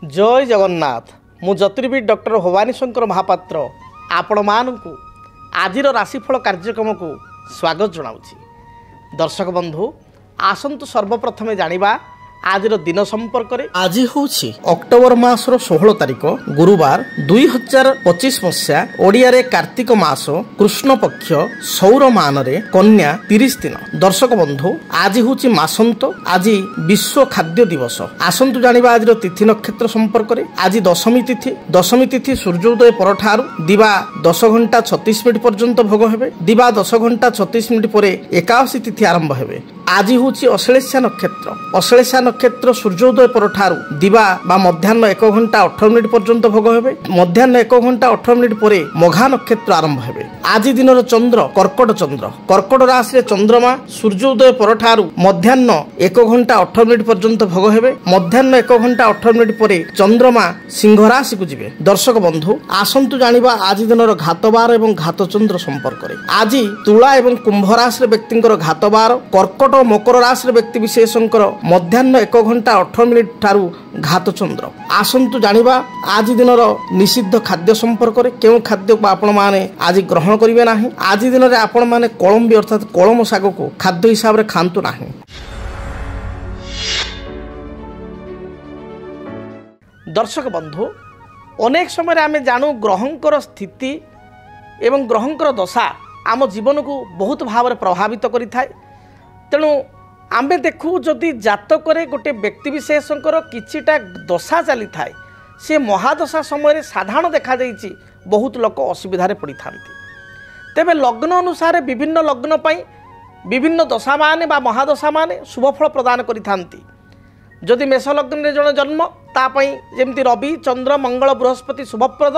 जय जगन्नाथ मु ज्योतिर्विद डॉक्टर भवानी शंकर महापात्र आपण मानकु आजिर राशिफल कार्यक्रम को स्वागत जनाऊँगी। दर्शक बंधु आसंतु सर्वप्रथमे जानिबा आजिर दिन संपर्क में। आज हूँ अक्टोबर मासर 16 तारिख गुरुवार 2025 मसीहा ओडिया रे कार्तिक मास कृष्ण पक्ष सौर मान रे कन्या 30 दिन। दर्शक बंधु आज हूँ मासंत आज विश्व खाद्य दिवस। आसंतु जानिबा आज तिथि नक्षत्र संपर्क में। आज दशमी तिथि सूर्योदय परठारु दिवा 10 घंटा 36 मिनिट पर्यंत भोग हेबे। दिवा 10 घंटा 36 मिनिट पर एकादशी तिथि आरंभ हेबे। आज हूँ अश्लेषा नक्षत्र। अश्लेषा नक्षत्र सूर्योदय परठारु दिवा बा मध्याह्न 1 घंटा 18 मिनिट पर्यंत भोग हेबे। मध्याह्न 1 घंटा 18 मिनिट पर मघा नक्षत्र आरंभ हेबे। आज दिन चंद्र कर्कट राशि रे चंद्रमा सूर्योदय परठारु मध्याह्न 1 घंटा 18 मिनिट पर्यंत भोग हेबे। मध्याह्न 1 घंटा 18 मिनिट पर चंद्रमा सिंह राशि को जिबे। दर्शक बंधु आसंतु जानिबा आज दिन घातबार एवं घातचंद्र संपर्क में। आज तुला एवं कुंभ राशि व्यक्तिंकर घातबार कर्कट मकर राशि व्यक्ति विशेषकर मध्याह्न 1 घंटा 18 मिनिट ठारू घातचंद्र। आसंतु जानिबा आज दिन निषिद्ध खाद्य संपर्क में। केउ खाद्य को आपण माने आज ग्रहण करिवे नाही। आज दिन रे आपण माने कलम्बी अर्थात कलम साग को खाद्य हिसाब रे खांतु नाही। दर्शक बंधु अनेक समय आमे जानू ग्रहंकर स्थिति एवं ग्रहंकर दशा आम जीवन को बहुत भाव प्रभावित करि थाए। तेणु आमे देखू जदि जातक गोटे व्यक्ति विशेषकर किछिटा दशा चली थाए से महादशा समय साधारण देखा जाइछि बहुत लोक असुविधारे पड़ी थांती। तेबे लग्न अनुसार विभिन्न लग्न पाई विभिन्न दशा माने बा महादशा माने शुभफल प्रदान करि थांती। जदि मेष लग्न रे जन जन्म तापाई जेमति रवि चंद्र मंगल बृहस्पति शुभप्रद,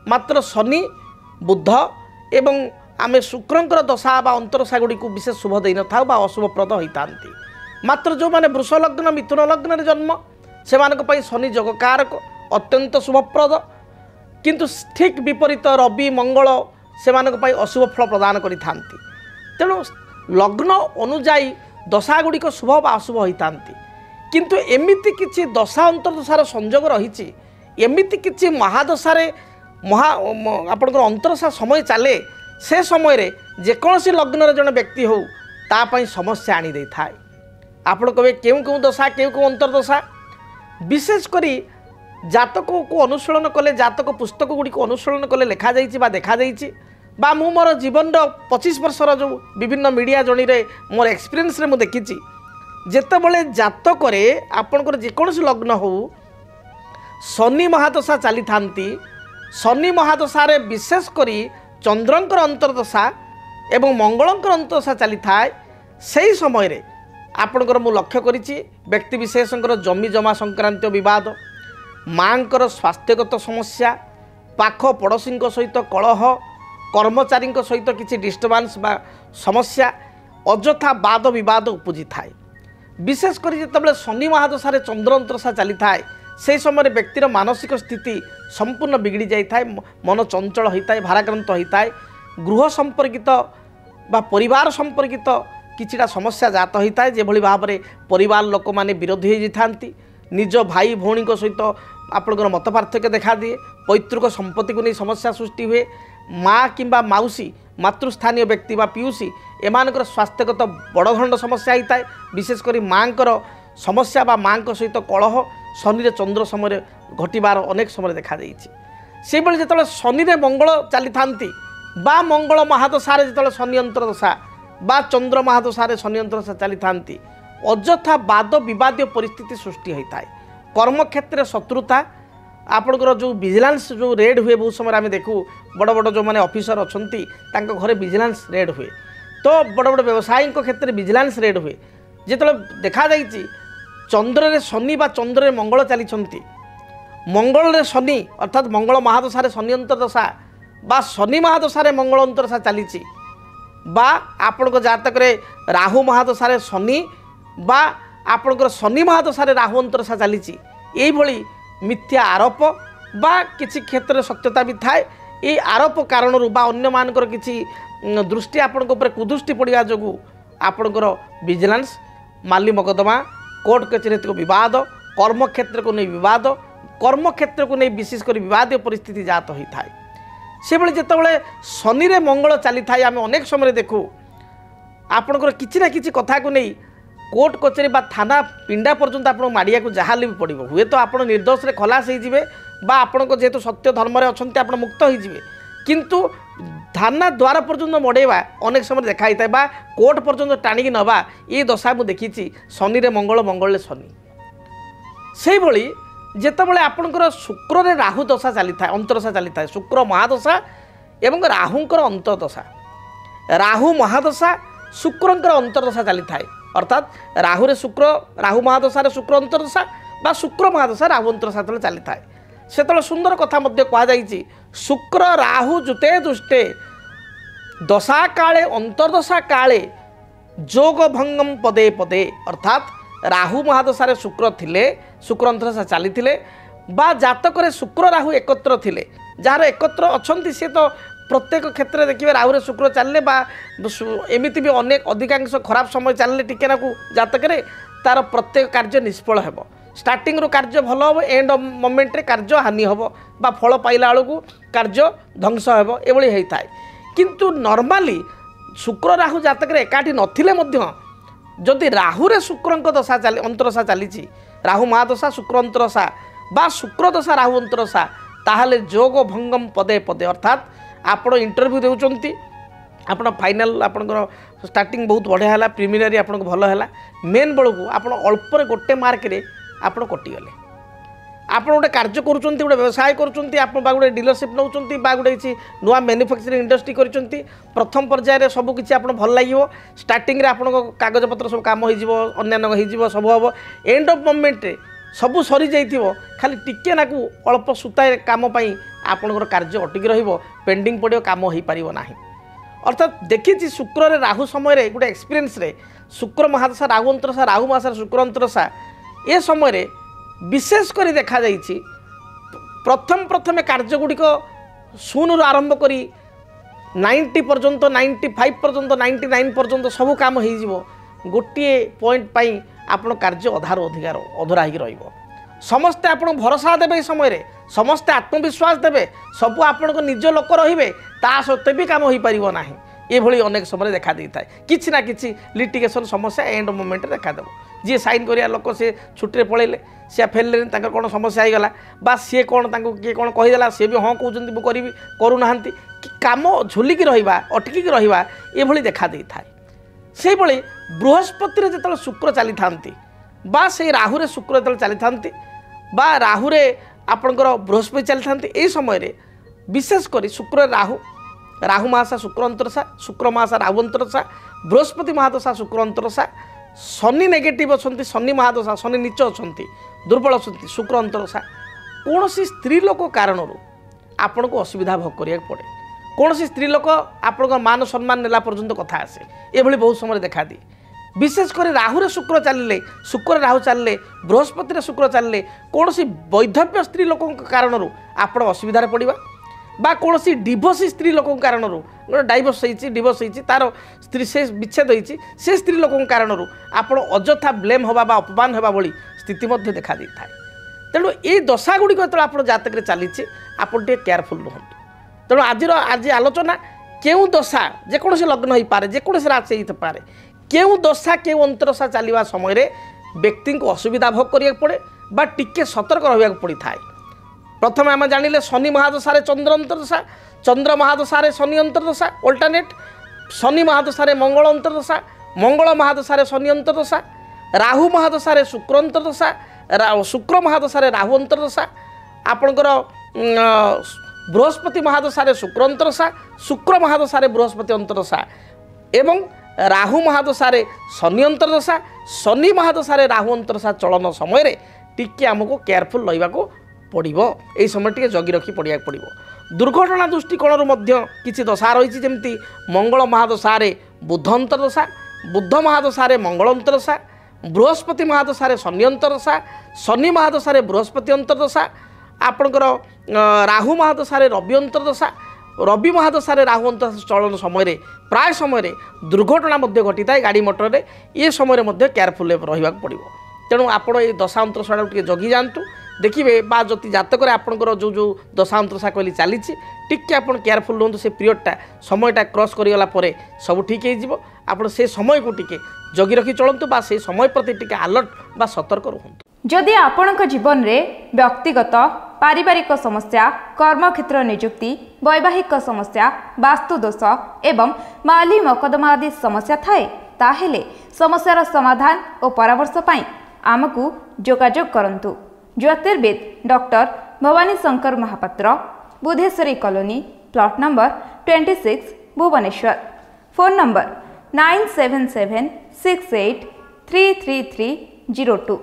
मात्र शनि बुध एवं आमे शुक्रंकर दशा बा अंतरदशा गुड़ी को विशेष शुभ दे न था बा अशुभप्रद होता। मात्र जो माने वृष लग्न मिथुन लग्न रे जन्म से शनि जगकारक अत्यंत शुभप्रद, किंतु ठीक विपरीत रवि मंगल से अशुभ फल प्रदान करि थांती। तेणु लग्न अनुजाई दशा गुड़िक शुभ बा अशुभ होता। किंतु एमिति किछि दशा अंतरदशार संयोग रही, एमिति किछि महादशारे आपणकर अंतरदशा समय चले से समय रे जेकोसी लग्न जन व्यक्ति हो तापाई समस्या आनी दे थाए। आपण कहे केउ दशा केउ अंतरदशा विशेष करी जातक को अनुशीलन कले जातक पुस्तक गुड़ी को अनुशीलन कले लिखा जाइछि बा देखा जाइछि बा मु मोर जीवन 25 वर्षर जो विभिन्न मीडिया जर्नी रे मोर एक्सपीरियंस रे मु देखिछि जेतेबेले जातक रे आपणकर जेकोसी लग्न हो शनि महादशा चली थांती। शनि महादशा रे विशेष करी चंद्रंकर अंतरदशा एवं मंगलंकर अंतरदशा चली थाए। सही समय रे आपणकर मु लक्ष्य करिछि व्यक्ति विशेषकर जमी जमा संक्रांत विवाद, मांकर स्वास्थ्यगत समस्या, पाख पड़ोशी सहित कलह, कर्मचारी सहित किछि डिस्टर्बांस बा समस्या अजथा वाद विवाद उपजी थाए। विशेष करी जेतेबेले शनि महादशा रे चंद्र अंतरदशा चली थाए से समय व्यक्तिर मानसिक स्थिति संपूर्ण बिगड़ी जाए, मन चंचल होता है, भाराक्रांत होता है, गृह संपर्कित बा परिवार संपर्कित किछिटा समस्या जात होता है। जे भली भाव में परिवार लोक माने विरोधी हो जाती, निज भाई भौणी सहित आपणकर मत पार्थक्य देखा दिए, पैतृक संपत्ति को नहीं समस्या सृष्टि हुए, माँ किंबा माउसी मातृस्थानीय व्यक्ति बा पियूसी एमानकर स्वास्थ्यगत बड़ धरण समस्या होता है। विशेषकर माँकर समस्या बा माँ सहित कलह शनि रे चंद्र समय घटबार अनेक समय देखा से जो शनि रे मंगल चली थांती बा मंगल महादशा जो शनि अंतरदशा बा चंद्र महादशा शनि अंतरदशा चली थांती अजथा वाद विवाद परिस्थिति सृष्टि होता है। कर्म क्षेत्र शत्रुता आपणकर जो विजिलेंस जो रेड हुए बहुत समय आम देखू बड़ बड़ जो मैंने ऑफिसर अच्छा घरे विजिलेंस रेड हुए, तो बड़ बड़ व्यवसायी क्षेत्र में विजिलेंस रेड हुए जो देखा जाइए चंद्र रे शनि बा चंद्र रे मंगल चली मंगल रे शनि अर्थात मंगल महादशा शनि अंतरदशा बा शनि महादशा मंगल अंतरदशा चली बा आपणक जातक रे राहु महादशा शनि बा आपणकर शनि महादशा राहु अंतरदशा चली यही मिथ्या आरोप बा किसी क्षेत्र में सत्यता भी थाए। ये आरोप कारण बा अन्य मानकर किसी दृष्टि आपण कुदृष्टि पड़ा जो आपणकर विजिलेंस माली मकदमा कोर्ट कचेरी विवाद कर्म क्षेत्र को नहीं विवाद कर्मक्षेत्र को नहीं विशेषकर विवाद परिस्थिति जात होता है से भाई जिते शनि रे मंगल चली था आम अनेक समय देखू आपणकर किसी ना किसी कथा को नहीं कोर्ट कचेरी बा थाना पिंडा पर्यंत आप माड़िया को जहाँ भी पड़ो हुए तो आप निर्दोष रे खलास होइजिबे बा आपण जेहेतु सत्य धर्म रे अछंती आप मुक्त होइजिबे किंतु थाना द्वार पर्यंत मड़ेवा अनेक समय देखाई था बा कोर्ट पर्यंत टाणिकी नवा ये दशा मुझे देखी शनि रे मंगल मंगल शनि से भली जितेबाला आपणकर शुक्र रे राहु दशा चली था अंतरदशा चली था शुक्र महादशा एवं राहुंकर अंतरदशा राहु महादशा शुक्रंकर अंतरदशा चली था अर्थात राहु रे शुक्र राहु महादशा रे शुक्र अंतरदशा बा शुक्र महादशा राहु अंतरदशा चली था से सुंदर कथा कहुई शुक्र राहु जुते दुष्टे दशा काले अंतरदशा काले जोग भंगम पदे पदे अर्थात राहु महादशा रे शुक्र थिले शुक्र अंतरदशा चली बा जातक शुक्र राहु एकत्र थिले जार एकत्र अच्छी सी तो प्रत्येक क्षेत्र देखिए राहु रे शुक्र चलने बा एमती भी अनेक अधिकांश खराब समय चलने टिके ना जातक तार प्रत्येक कार्य निष्फल हेब स्टार्टिंग रो कार्य भल हम एंड मोमेंट रे कार्य हानि हम बा फल पाइला बेलू कार्य ध्वंस हेब एभली होता है किंतु नॉर्मली शुक्र राहु जातक एकाठी नथिले मध्य जदि राहु रे शुक्र दशा चली अंतरदशा चली राहु महादशा शुक्र अंतरदशा बा शुक्र दशा राहु अंतरदशा ताहले जोग भंगम पदे पदे अर्थात आपण इंटरव्यू देउचंती आपण फाइनल आपणकर स्टार्टिंग बहुत बढ़िया है प्रिमिनरी आपन भल है मेन बेलू आप अल्प गोटे मार्क रे आपण कटिगले आप गोटे कार्य करुँच गोटे व्यवसाय करोटे डीलरशिप नौ गोटे नुआ मैन्युफैक्चरिंग इंडस्ट्री कर प्रथम पर्यायर सबकि आप भल लगे स्टार्टिंग रे आपण कागज पत्र सब कम हो सब हम एंड ऑफ मोमेंट रे सब सरी जाइथिबो खाली टिके नाकू अल्प सुताए काम पई आपणकर कार्य अटकी रहिबो पेंडिंग पड़ो काम हो पारिबो नाही अर्थात देखी शुक्र रे राहु समय रे गोटे एक्सपीरियंस रे शुक्र महादशा राहु अंतरदशा राहु महादशा शुक्र अंतरदशा ए समय रे विशेष कर देखा जाइछि प्रथम कार्य गुड़िक शून्य आरंभ करी 90 पर्यंत 95 पर्यंत 99 पर्यंत सब काम हो गोटे पॉइंट पाई आपण कार्य अधार अधिकार अधरा हो समस्ते आप भरोसा देवे समय रे समस्ते आत्मविश्वास देवे सब आपण निज लोक रे ता सत्वे भी काम हो पार ना ये अनेक समय देखा दे था कि ना कि लिटिगेशन समस्या एंड मोमेंट देखादेव जी साइन करिया लोक से छुट्टी पलैले सी फेरले कौन समस्या होगला बा सी कौन किए कौन कहीदेला सी भी हाँ कहते मुझे करी करूना कि कम झुलिकी रहा अटकिकी रहा ये देखा दे था से बृहस्पति जो शुक्र चली था बा से राहु रे शुक्र जो चली था बा राहु रे आपणकर बृहस्पति चली था यही समय विशेष कर शुक्र राहु राहु महादशा शुक्र अंतरदशा शुक्र महादशा राहु अंतरदशा बृहस्पति महादशा शुक्र अंतरदशा शनि नेगेटिव अच्छा शनि महादशा शनि नीच अच्छा दुर्बल अच्छा शुक्र अंतरदशा कौन सी स्त्री लोक कारण आपण को असुविधा भोग करिया पड़े कौन सी स्त्री लोक आपण मान सम्मान नेला पर्यंत कथा आसे ये बहुत समय देखा दी विशेषकर राहु रे शुक्र चलिले शुक्र राहु चलिले बृहस्पति रे शुक्र चलिले कौन सी वैधव्य स्त्री लोक कारण आपण असुविधा पड़वा बा कौन सी डिवोर्स स्त्री लोक कारण गोटे डाइवोर्स होती डिवोर्स होती तार स्त्री से विच्छेद होती से स्त्री लोक कारण आप अଯଥା ब्लेम हवा बा अपमान हवा भली स्थिति देखा दी था तेणु ये दशा गुड़िक जो आप जातक चली आप केयरफुल रुहतु तेणु आज आलोचना क्यों दशा जेकोसी लग्न हो पारे जेकोसी राशि हो पारे क्यों दशा क्यों अंतरदशा चलवा समय व्यक्ति को असुविधा भोग करिया पड़े बा टिके सतर्क रहा पड़ी था प्रथम आम जानिले शनि महादशा चंद्र अंतरदशा चंद्र महादशा शनि अंतरदशा अल्टरनेट शनि महादशा मंगल अंतरदशा मंगल महादशा शनि अंतरदशा राहु महादशा शुक्र अंतरदशा शुक्र महादशा राहु अंतरदशा आपणकर बृहस्पति महादशा शुक्र अंतरदशा शुक्र महादशा बृहस्पति अंतरदशा एवं राहु महादशा शनि अंतरदशा शनि महादशा राहु अंतरदशा चलन समय टिके आमको केयरफुल रहा पड़ो यही समय टे जगी रखी पड़ा पड़ो दुर्घटना दृष्टिकोण किसी दशा रही जमी मंगल महादशा बुध अंतरदशा बुध महादशा मंगल अंतरदशा बृहस्पति महादशा शनि अंतरदशा शनि महादशा बृहस्पति अंतरदशा आपणकर राहु महादशा रवि अंतरदशा रवि महादशा राहु अंतरदशा चलन समय प्राय समय दुर्घटना घटी था गाड़ी मोटर में ये समय केयरफुल रहा पड़ो तेणु आपण ये दशा अंतरदशा जगी जातु देखिए बा जति जातक आपंकर जो जो दशा अंतरशा कहली चली टिके आप केयरफुल रुहतु से पीरियडटा समयटा क्रॉस करीगला सब ठीक हो आप से समय को टिके जगी रखी चलतु बा से समय प्रति टिके अलर्ट बा सतर्क रुहतु। जदि आपणक जीवन में व्यक्तिगत पारिवारिक समस्या कर्मक्षेत्र नियुक्ति वैवाहिक समस्या वास्तु दोष एवं माली मकदमा आदि समस्या थाए ताहेले समस्यार समाधान और परामर्श पाई आमको जोगाजोग करंतु। ज्योतिर्विद doctor Bhabani Shankar Mahapatra, Budheswari colony, plot number 26, Bhubaneswar. Phone number 9776833302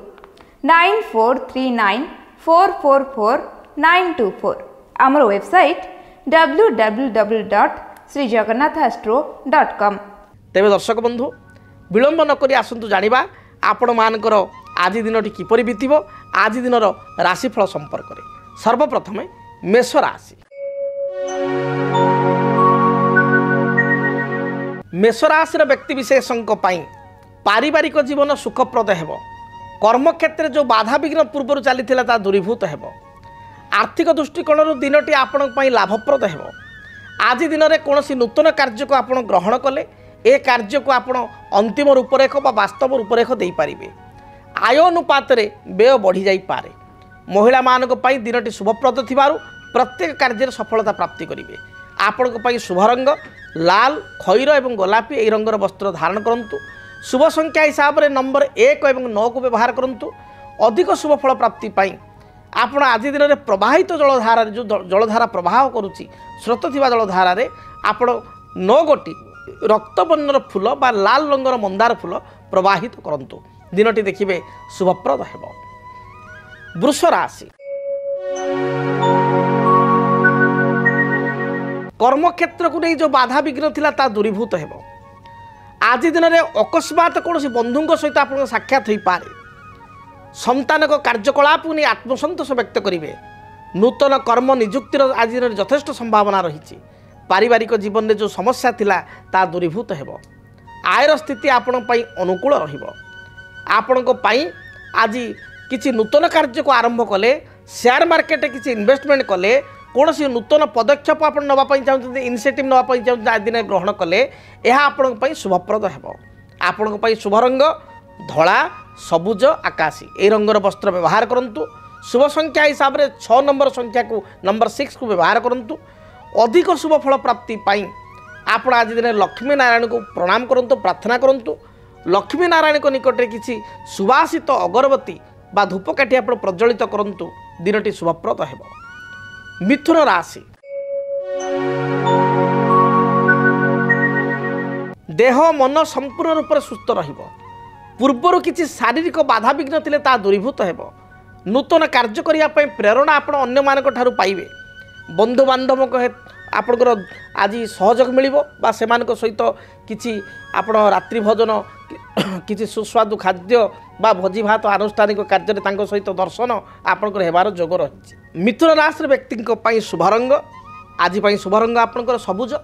9439444924। आमर वेबसाइट www.srijagannathastro.com। तेबे दर्शक बंधु विलंब नक आसतु जानिबा आपण मानकर आज दिन किपरि बीतब आज दिन राशिफल संपर्क में। सर्वप्रथम मेष राशि। मेष राशि व्यक्ति विशेषों पारिवारिक जीवन सुखप्रद हेब। कर्मक्षेत्र जो बाधा विघ्न पूर्व चली दूरीभूत हेब। आर्थिक दृष्टिकोण दिनटी आपण लाभप्रद हेब। आज दिन में कौन नूतन कार्य को आप ग्रहण कले ए कार्य को आप अंतिम रूपरेख बा वास्तव रूपरेख दे पारिबे। आय अनुपात व्यय बढ़ी जाई पारे। महिला मानक पई दिनटी शुभप्रद थिबारु प्रत्येक कार्य सफलता प्राप्ति करेंगे। आपण शुभ रंग लाल खैर एवं गोलापी यही रंगर वस्त्र धारण करूँ। शुभ संख्या हिसाब से नंबर 1 और 9 को व्यवहार करूँ। अधिक शुभ फल प्राप्ति पाई आपण आज दिन में प्रवाहित जलधारा जो जलधारा प्रवाह करुच्ची स्रोत थी जलधारा आपण 9 गोटी रक्तवर्णर फूल बा लाल रंगर मंदार फूल प्रवाहित करंतु। दिनटी देखिए शुभप्रद हेब। वृष राशि। कर्मक्षेत्र को नहीं जो बाधा विघ्न थिला ता दूरीभूत हेब। आज दिन में अकस्मात कौन बंधु सहित आप साक्षात हो पारे। संतान कार्यकलाप नहीं आत्मसंतोष व्यक्त करेंगे। नूतन कर्म नियुक्तिर आज दिन में यथेष्ट संभावना रही। पारिवारिक जीवन में जो समस्या थिला ता दूरीभूत हेब। आयर स्थिति आपण अनुकूल रहिब। आपण आज किसी नूतन कार्य को आरंभ कले शेयर मार्केट किसी इन्वेस्टमेंट कले कौन सी नूतन पदक्षेप आप नापी चाहते इनिशिएटिव नापी चाहते आज दिन ग्रहण कले यह आपण शुभप्रद हेब। आपण शुभ रंग धला सबुज आकाशी ए रंगर वस्त्र व्यवहार करूँ। शुभ संख्या हिसाब से 6 नंबर संख्या को नंबर 6 को व्यवहार करूँ। अधिक शुभ फल प्राप्ति पाई आपण आज दिन लक्ष्मी नारायण को प्रणाम करूँ प्रार्थना करूँ। लक्ष्मी नारायण को निकट में किसी सुवासित अगरबत्ती बा धूपकाठी आप प्रज्वलित करूँ। दिनटी शुभप्रद हेब। मिथुन राशि। देह मन संपूर्ण रूप से सुस्थ रहिब। पूर्वर किसी शारीरिक बाधा विघ्न थिले ता दूरीभूत हेब। नूतन कार्य करिया पई प्रेरणा आपण अन्य मानक ठारू पाइबे। बंधु बांधव आपणकर आज सहयोग मिलिबो बा सेमानक सहित किछि आपण रात्रि भोजन किछि सुस्वादु खाद्य बा भोजी भात आनुष्ठानिक कार्य तांको सहित दर्शन आपणकर हेबार जोग रही। मिथुन राशि व्यक्ति शुभ रंग आज शुभ रंग आपणकर सबुज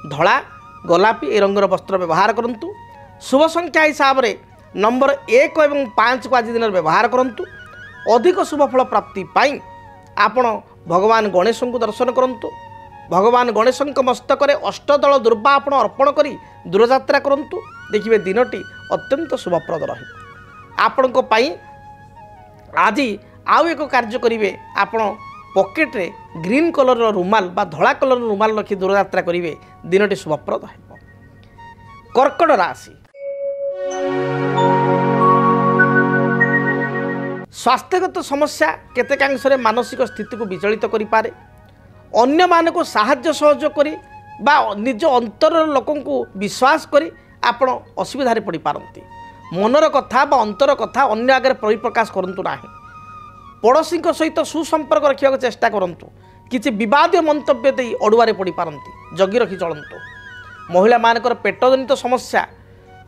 धला गोलापी ए रंगर वस्त्र व्यवहार करूँ। शुभ संख्या हिसाब से नंबर 1 और 5 को आज दिन व्यवहार करूँ। अधिक शुभ फल प्राप्ति पाई आपण भगवान गणेश को दर्शन करूँ। भगवान गणेश मस्तक अष्टदल दुर्वा आपण अर्पण करी दूरयात्रा करूँ। देखिए दिनटी अत्यंत शुभप्रद रही। आपण आज आउ एक कार्य करेंगे। आपण पॉकेट रे ग्रीन कलर रुमाल बा धला कलर रुमाल रखी दूरयात्रा करेंगे। दिनटी शुभप्रद हेब। कर्कट राशि। स्वास्थ्यगत समस्या केतेकांश मानसिक स्थिति को विचलित करि पारे। अन्य मानक साहाय्य सहयोग करी बा निज अंतर लोकों को विश्वास करी आपण असुविधा पड़ पारती। मनर कथा बा अंतर कथा अन्य आगे परिप्रकाश करूँ ना। पड़ोशी सहित सुसंपर्क रखा चेष्टा करूँ। किसी विवादीय मंतव्य दे अड़ुआरे पड़ पारती। जगी रखी चलतु। महिला मानकर पेटजनित समस्या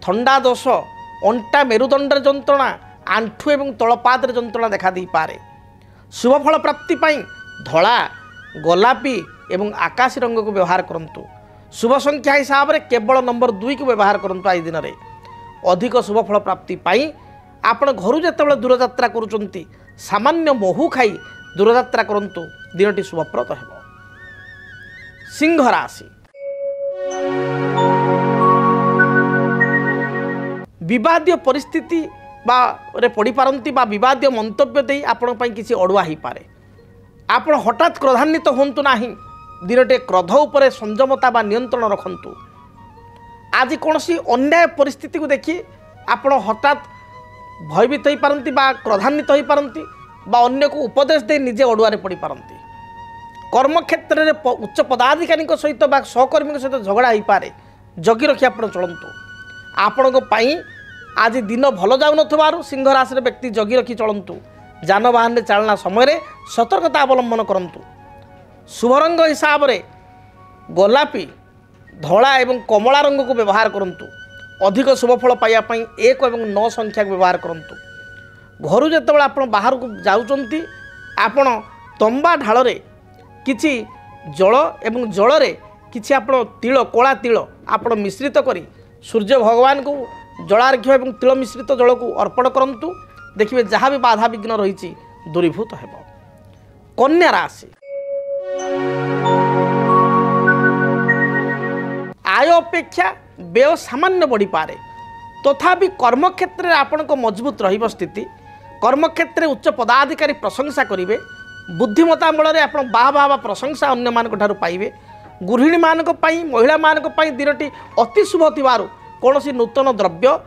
थंडा दोष अंटा मेरुदंड जंत्रणा आंठु एवं तलपाद जंत्रणा देखा दी पारे। शुभफल प्राप्ति पाई धला गोलापी एवं आकाशी रंग को व्यवहार करूँ। शुभ संख्या हिसाब से केवल नंबर 2 को व्यवहार करूँ। आज दिन में अधिक शुभफल प्राप्ति पाई आपण घर जिते दूरयात्रा करुँच सामान्य महू खाई दूरयात्रा करंतु दिनटी शुभप्रद हेब। सिंह राशि विवादीय परिस्थिति रे पड़ी पारंती बा विवादीय मंतव्य दे आपण पई किसी अड़ुआ ही पारे। आपण हठात क्रोधान्वित होंतु नाही। दिनटे क्रोध उपरे संयमता बा नियंत्रण रखंतु। आज कौनसी अन्याय परिस्थिति को देखि आपण हठात भयभीत हो पारंती बा क्रोधान्वित हो पारंती बा अन्य को उपदेश दे निजे अड़ुआरे पड़ी पारंती। कर्म क्षेत्र में उच्च पदाधिकारी सहित बा सहकर्मी सहित झगड़ा हो पारे। जगी रखी आप चलतु। आपण आज दिन भल जाऊ सिंह राशि व्यक्ति जगी रखी चलतु। जानवाहन चालना समय सतर्कता अवलंबन करंतु। शुभ रंग हिसाब से गोलापी धला एवं कमला रंग को व्यवहार करंतु। अधिक शुभफल पाइबापी 1 और 9 संख्या को व्यवहार करंतु। घर जो आप बाहर को जाउचंती आपण तंबा ढाल किछि जल एवं जल रे किछि आपण तिल कला तिल आपण मिश्रित करी सूर्य भगवान को जलार्घ्य एवं तिल मिश्रित जल को अर्पण करंतु। देखिए जहाँ भी बाधा विघ्न रही दूरीभूत हेब। कन्या राशि आय अपेक्षा व्यय सामान्य बढ़ी पारे। तथापि कर्मक्षेत्र में आपण को मजबूत रहिब स्थिति। कर्मक्षेत्र उच्च पदाधिकारी प्रशंसा करेंगे। बुद्धिमता बल आप बाह बाह प्रशंसा अन्य मानक ठारू पाइबे। गृहिणी मानक पई महिला मानक पई दिनटी अति शुभ थिबारु कौनसी नूतन द्रव्य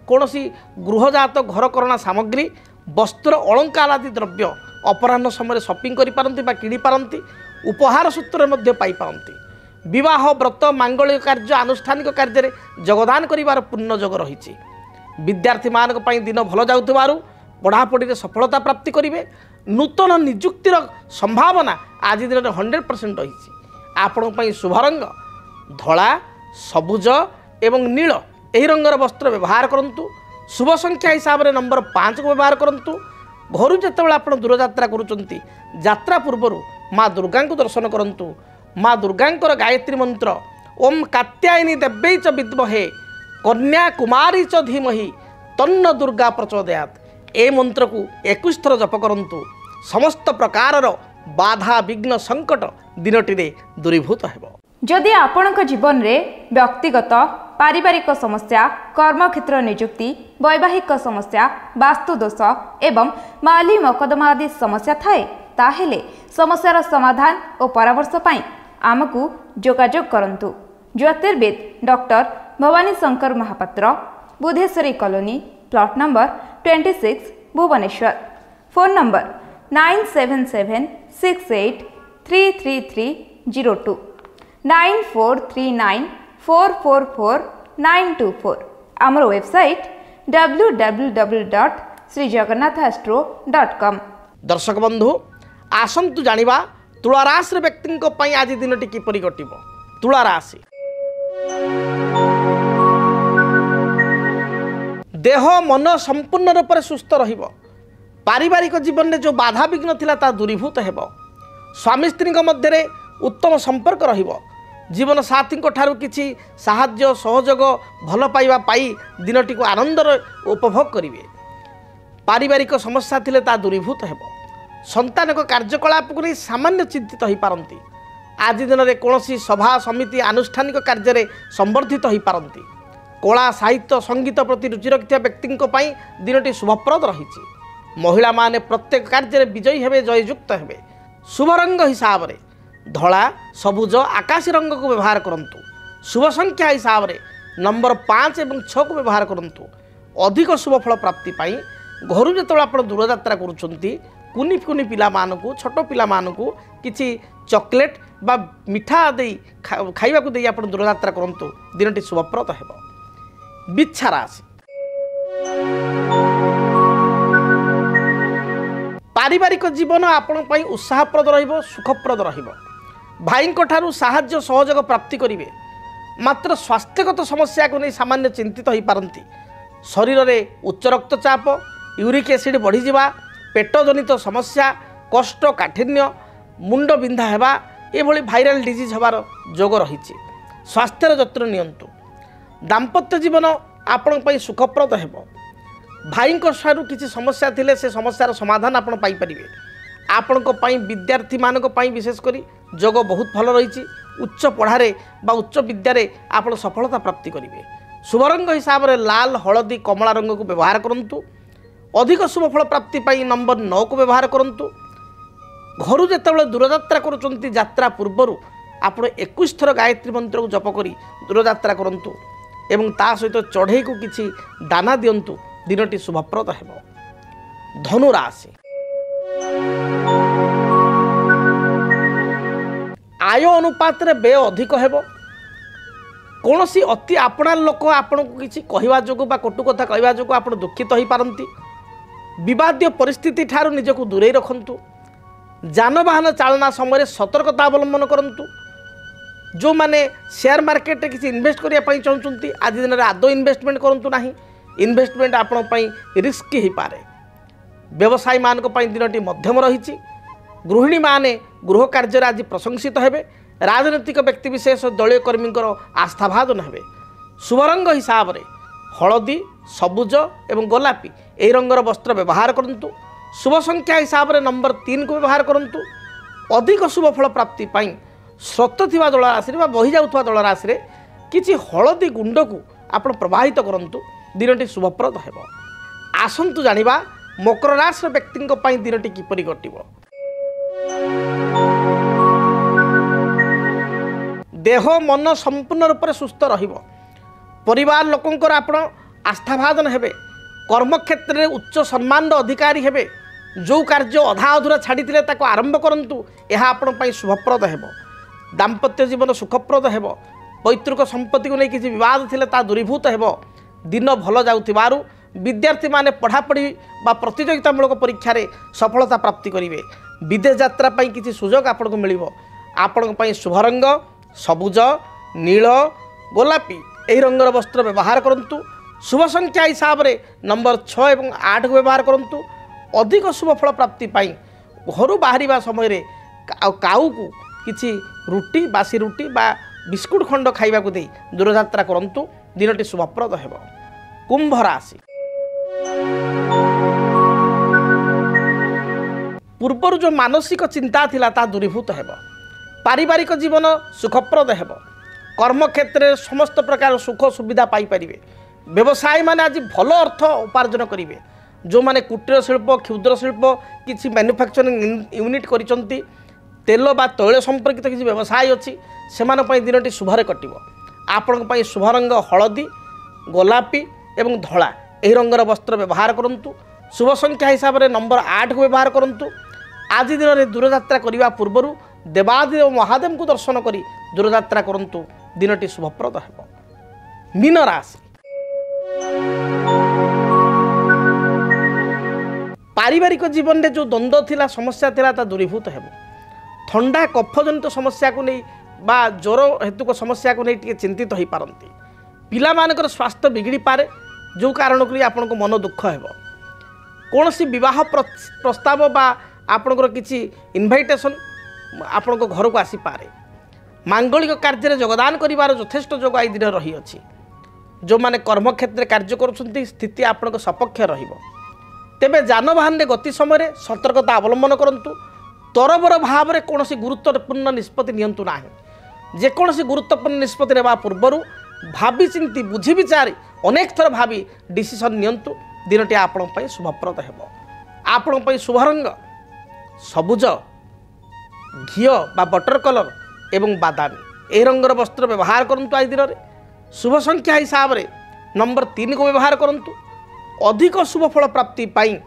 कौनसी गृहजात घरकरणा सामग्री वस्त्र अलंकार आदि द्रव्य अपराह्न समय शॉपिंग करि पारंती बा किणी पारंती। उपहार सूत्र मध्य पाई पारंती। विवाह व्रत मांगलिक कार्य आनुष्ठानिक कार्य में योगदान करिवार पूर्ण योग रही। विद्यार्थी मानक पई दिन भल जाउथिबारु पढ़ापढ़ी में सफलता प्राप्ति करेंगे। नूतन निजुक्तिर संभावना आज दिन में 100% रही। आपण शुभ रंग धला सबुज एवं नील यही रंगर वस्त्र व्यवहार करंतु। शुभ संख्या हिसाब से नंबर 5 को व्यवहार करंतु। घर जितेबाला आप दूरयात्रा करुचंती यात्रा पूर्वर माँ दुर्गा को दर्शन करंतु। माँ दुर्गांकर गायत्री मंत्र ओम कात्यायनी देव्यै च विद्महे कन्या कुमारी च धीमहि तन्न दुर्गा प्रचोदयात् ए मंत्र को 21 थर जप करंतु। समस्त प्रकार बाधा विघ्न संकट दिनटी रे दूरीभूत हेब। जदि आपणक जीवन रे व्यक्तिगत पारिवारिक समस्या कर्मक्षेत्र नियुक्ति वैवाहिक समस्या वास्तु दोष एवं माली मकदमा आदि समस्या थाए ताहेले समस्यार समाधान और परामर्श पाई आमकु जोगाजोग करंतु। ज्योतिर्विद doctor Bhabani Shankar Mahapatra Budheswari colony plot number 26 Bhubaneswar. Phone number 9776833302 9439444924। आमर वेबसाइट www.srijagannathastro.com। दर्शक बंधु आसंतु जानिबा तुला राशि व्यक्ति आज दिनटी किपरि कटिब। तुला राशि देह मन संपूर्ण रूप से सुस्थ रहिब। पारिवारिक जीवन में जो बाधा विघ्न थिला ता दूरीभूत हेब। स्वामी स्त्री मध्य उत्तम संपर्क रहिब। जीवन साथी ठारू किछि साहाय्य सहयोग भल पाइबा पाई दिनटी को आनंदर उपभोग करिवे। पारिवारिक समस्या थिले ता दूरीभूत हेब। संतान कार्यकलाप को नहीं सामान्य चिंतित हो पारंती। आज दिन में कौन सभा समिति आनुष्ठानिक कार्य में संवर्धित हो पारंती। कला साहित्य संगीत प्रति रुचि रखिया व्यक्ति दिनटी शुभप्रद रही। महिला माने प्रत्येक कार्य में विजयी हेबे जययुक्त हेबे। शुभ रंग हिसाब से धला सबुज आकाशी रंग को व्यवहार करंतु। शुभ संख्या हिसाब से नंबर 5 और 6 को व्यवहार करंतु। अधिक शुभफल प्राप्ति पाई घर जो आप दूरयात्रा करुँच कुनी कुनी पिला मानकु छोट पिला मानकु किछि चॉकलेट बा मिठा दे खाइबा को दे आप दूरयात्रा करंतु। दिनटी शुभप्रद हेब। बिच्छा राशि पारिवारिक जीवन आपण पई उत्साहप्रद रहिबो सुखप्रद रहिबो। भाई ठारू साहाय्य सहयोग प्राप्ति करिवे। मात्र स्वास्थ्यगत समस्या को नहीं सामान्य चिंतित हो पारंती। शरीर में उच्च रक्तचाप यूरिक एसिड बढ़ी जावा पेट जनित समस्या कष्ट काठिन्य मुंड बिंधा हेबा एभली भाइराल डिजीज हबार जोग रही। स्वास्थ्यर जत्न नियंतु। दाम्पत्य जीवन आपण पई सुखप्रद हेब। भाईଙ୍କ ठारू किसी समस्या थिले से समस्यार समाधान आपण पाई परिबे। आपणक पई विद्यार्थी मानक पई विशेषकर जोग बहुत भल रही। उच्च पढ़ारे बा उच्च विद्यारे आपण सफलता प्राप्ति करेंगे। शुभ रंग हिसाब से लाल हलदी कमला रंग को व्यवहार करूँ। अधिक शुभ फल प्राप्ति पाई नंबर 9 को व्यवहार करूँ। घर जिते दूरयात्रा करा पूर्वर आप 21 थर गायत्री मंत्र को जप कर दूरयात्रा करूँ एवं ता सहित चढ़ई को किसी दाना दिंतु। दिनटी शुभप्रद हेब। धनु राशि आय अनुपात रे व्यय अधिक हेब। कौन सी अति आपणार लोक आपण को किसी कहवा जो कटु कथा कहवा जो आप दुखित हो पारती। विवादीय परिस्थिति ठारू निजक दूरे रखंतु। जानवाहन चालना समय सतर्कता अवलंबन करंतु। जो माने शेयर मार्केट किसी इन्वेस्ट करने चाहते आज दिन में आदौ इन्वेस्टमेंट करूँ ना। इन्वेस्टमेंट आपण रिस्क हो पारे। व्यवसायी मान दिनटी मध्यम रही। गृहिणी माने गृह कार्य आज प्रशंसित हेबे। राजनीतिक व्यक्तिविशेष दलीय कर्मी आस्थाभाजन हेबे। शुभ रंग हिसाब से हलदी सबुज एवं गोलापी यही रंगर वस्त्र व्यवहार करूँ। शुभ संख्या हिसाब से नंबर 3 को व्यवहार करूँ। अधिक शुभ फल प्राप्ति पाई स्रोत थिबा जल राशि बही जाउथवा जल राशि किछि हलदी गुंड को आपण प्रवाहित करूँ। दिनटी शुभप्रद हेब। आसंतु जानिबा मकर राशि व्यक्तिंक पई दिनटी किपरि कटिबो। देह मन संपूर्ण रूप से सुस्थ रहिबो। परिवार लोकंकर आपण आस्थाभाजन हेबे। कर्मक्षेत्र में उच्च सम्मान अधिकारी हेबे। जो कार्य अधा अधूरा छाड़ी ताको आरंभ करंतु। यह आपण पई शुभप्रद हेब। दाम्पत्य जीवन सुखप्रद हेब। पैतृक संपत्ति को नहीं किसी विवाद थिले ता दूरीभूत हेब। दिन भल जाउथिबारु विद्यार्थी माने पढ़ापढ़ी बा प्रतियोगितामूलक परीक्षा रे सफलता प्राप्ति करेंगे। विदेश यात्रा पई किसी सुजोग आपण को मिलिबो। आपण पई शुभ रंग सबुज नील गोलापी यही रंगर वस्त्र व्यवहार करूँ। शुभ संख्या हिसाब से नंबर 6 एवं 8 को व्यवहार करूँ। अधिक शुभ फल प्राप्ति पाई घर बाहर समय काऊ को किसी रुटी बासी रुटी बा बिस्कुट खंड खाइबा को दे दूरयात्रा करूँ। दिनटी शुभप्रद हेब। कुंभ राशि पूर्वर जो मानसिक चिंता थिला ता दूरीभूत हेब। पारिवारिक जीवन सुखप्रद हेब। कर्मक्षेत्र समस्त प्रकार सुख सुविधा पाई परिवे। व्यवसायी माने आज भल अर्थ उपार्जन करेंगे। जो माने कुटीर शिल्प क्षुद्र शिल्प किसी मैन्युफैक्चरिंग यूनिट करिसंती तेल बा तैल संपर्कित किसी व्यवसाय अच्छी से दिनटी शुभरे कटिब। आपण पई शुभ रंग हलदी गोलापी एवं धला यही रंगर वस्त्र व्यवहार करूँ। शुभ संख्या हिसाब से नंबर 8 को व्यवहार करूँ। आज दिन में दूरयात्रा करने पूर्वर देवादेव महादेव को दर्शन करी दूरयात्रा करूँ। दिनटी शुभप्रद हेब। मीन राशि पारिवारिक जीवन में जो द्वंद्व थिला समस्या थिला ता दूरीभूत हेब। ठंडा कफ जनित समस्या को नहीं बा ज्वर हेतुक समस्या को नहीं टिके चिंतित हो पारती। पिला मानकर स्वास्थ्य बिगड़ी पारे जो कारण को आपण को मन दुख हेब। कौन सी विवाह प्रस्ताव बा आपणकर किसी इनभाइटेशन आपण को घर को आसी पारे। मांगलिक कार्य योगदान करिवार यथेष्ट जोग आई दिन रही अछि। जो माने कर्मक्षेत्र कार्य करुछंती स्थिति आपण सपक्ष रहिबो। तेबे जानवाहन रे गति समय सतर्कता अवलंबन करंतु। तरबर भाव में कौन गुरुत्वपूर्ण निष्पत्ति नियंतु नाही। जेकोसी गुरुत्वपूर्ण निष्पत्ति नेबा पूर्वर भावी चिंती बुझी विचारी अनेक थर भावी डिसीजन नियंतु। दिनटी आपण पई शुभप्रद हेब। आपण पई शुभ रंग सबुज घियो बा बटर कलर एवं बादामी यही रंगर वस्त्र व्यवहार करूँ। आज दिन में शुभ संख्या हिसाब से नंबर 3 को व्यवहार करूँ। अधिक शुभ फल प्राप्ति पाई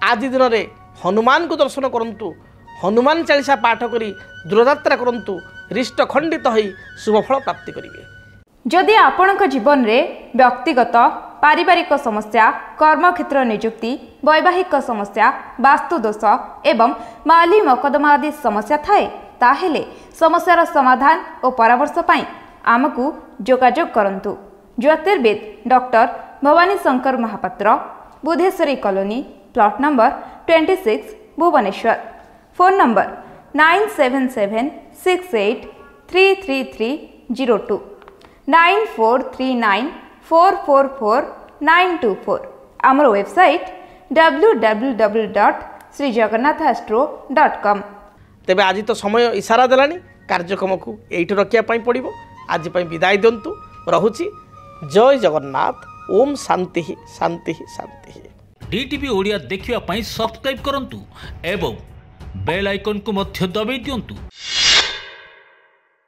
आज दिन में हनुमान को दर्शन करूँ। हनुमान चालीसा पाठ करी दूरयात्रा करूँ। रिष्ट खंडित हो शुभ फल प्राप्ति करेंगे। जदि आपणक जीवन में व्यक्तिगत पारिवारिक समस्या कर्मक्षेत्र नियुक्ति वैवाहिक समस्या वास्तुदोष एवं माली मकदमा आदि समस्या थाए ताहेले समस्यार समाधान और परामर्श पाई आमको जोगाजोग करंतु। ज्योतिर्विद doctor Bhabani Shankar Mahapatra Budheswari colony plot number 26 Bhubaneswar. Phone number 9776833302 9439444924 आमर वेबसाइट www.srijagannathastro.com। तेबे आज तो समय इशारा देलानी कार्यक्रम को यही रखिया पड़ो। आज विदाय दिंतु रहुची। जय जगन्नाथ। ओम शांति शांति शांति। डीटीवी ओडिया देखिवा सब्सक्राइब करंतु एवं बेल आइकन को मध्य दबाई दियंतु।